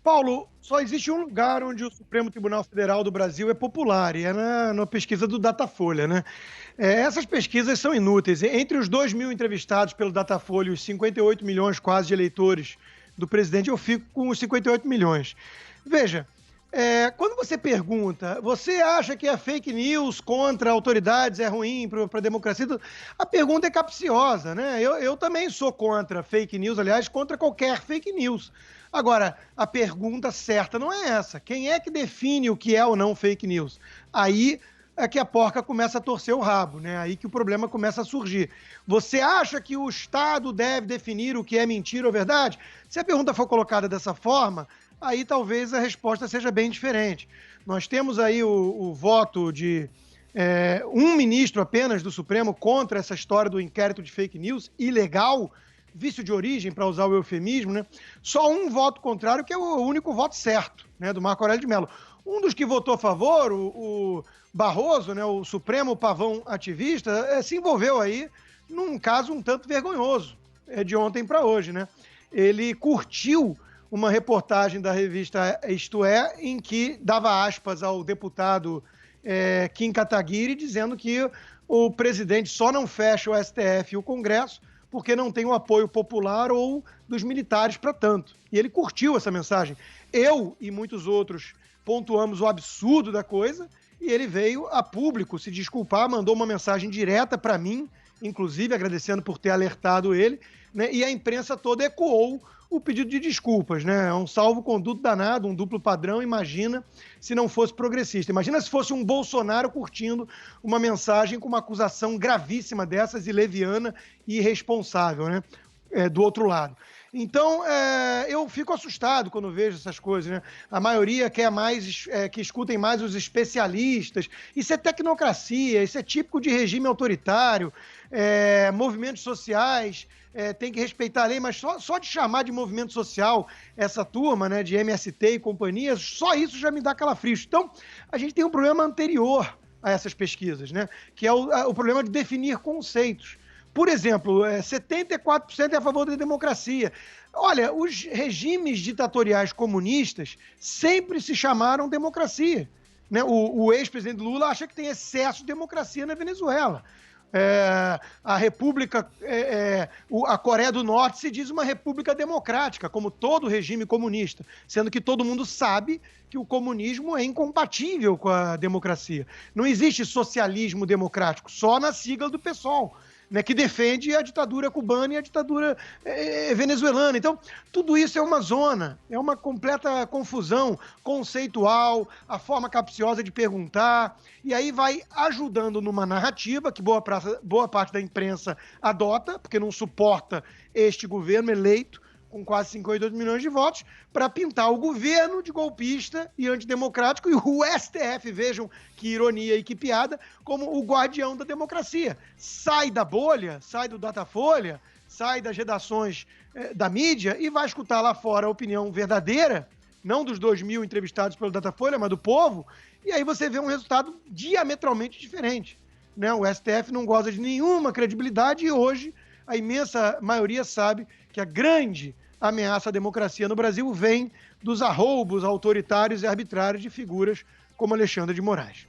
Paulo, só existe um lugar onde o Supremo Tribunal Federal do Brasil é popular, e é na pesquisa do Datafolha, né? Essas pesquisas são inúteis. Entre os 2 mil entrevistados pelo Datafolha e os 58 milhões quase de eleitores do presidente, eu fico com os 58 milhões. Veja, quando você pergunta, você acha que a fake news contra autoridades é ruim para a democracia? A pergunta é capciosa, né? Eu também sou contra fake news, aliás, contra qualquer fake news. Agora, a pergunta certa não é essa. Quem é que define o que é ou não fake news? Aí é que a porca começa a torcer o rabo, né? Aí que o problema começa a surgir. Você acha que o Estado deve definir o que é mentira ou verdade? Se a pergunta for colocada dessa forma, aí talvez a resposta seja bem diferente. Nós temos aí o voto de um ministro apenas do Supremo contra essa história do inquérito de fake news, ilegal, vício de origem, para usar o eufemismo, né? Só um voto contrário, que é o único voto certo, né, do Marco Aurélio de Mello. Um dos que votou a favor, o Barroso, né, o Supremo Pavão ativista, se envolveu aí num caso um tanto vergonhoso, de ontem para hoje, né? Ele curtiu uma reportagem da revista Isto É, em que dava aspas ao deputado Kim Kataguiri, dizendo que o presidente só não fecha o STF e o Congresso porque não tem o apoio popular ou dos militares para tanto. E ele curtiu essa mensagem. Eu e muitos outros pontuamos o absurdo da coisa e ele veio a público se desculpar, mandou uma mensagem direta para mim, inclusive agradecendo por ter alertado ele, né? E a imprensa toda ecoou o pedido de desculpas, né? É um salvo-conduto danado, um duplo padrão, imagina se não fosse progressista. Imagina se fosse um Bolsonaro curtindo uma mensagem com uma acusação gravíssima dessas e leviana e irresponsável, né? Do outro lado. Então, eu fico assustado quando vejo essas coisas, né? A maioria quer mais, que escutem mais os especialistas. Isso é tecnocracia, isso é típico de regime autoritário, movimentos sociais, tem que respeitar a lei, mas só de chamar de movimento social essa turma, né, de MST e companhia, só isso já me dá calafrios. Então, a gente tem um problema anterior a essas pesquisas, né, que é o problema de definir conceitos. Por exemplo, 74% é a favor da democracia. Olha, os regimes ditatoriais comunistas sempre se chamaram democracia, né? O ex-presidente Lula acha que tem excesso de democracia na Venezuela. A República, a Coreia do Norte se diz uma república democrática, como todo regime comunista, sendo que todo mundo sabe que o comunismo é incompatível com a democracia. Não existe socialismo democrático, só na sigla do PSOL, né, que defende a ditadura cubana e a ditadura venezuelana. Então, tudo isso é uma zona, é uma completa confusão conceitual, a forma capciosa de perguntar, e aí vai ajudando numa narrativa que boa parte da imprensa adota, porque não suporta este governo eleito, com quase 58 milhões de votos, para pintar o governo de golpista e antidemocrático e o STF, vejam que ironia e que piada, como o guardião da democracia. Sai da bolha, sai do Datafolha, sai das redações da mídia e vai escutar lá fora a opinião verdadeira, não dos 2 mil entrevistados pelo Datafolha, mas do povo, e aí você vê um resultado diametralmente diferente, né? O STF não goza de nenhuma credibilidade e hoje a imensa maioria sabe que a grande ameaça à democracia no Brasil vem dos arroubos autoritários e arbitrários de figuras como Alexandre de Moraes.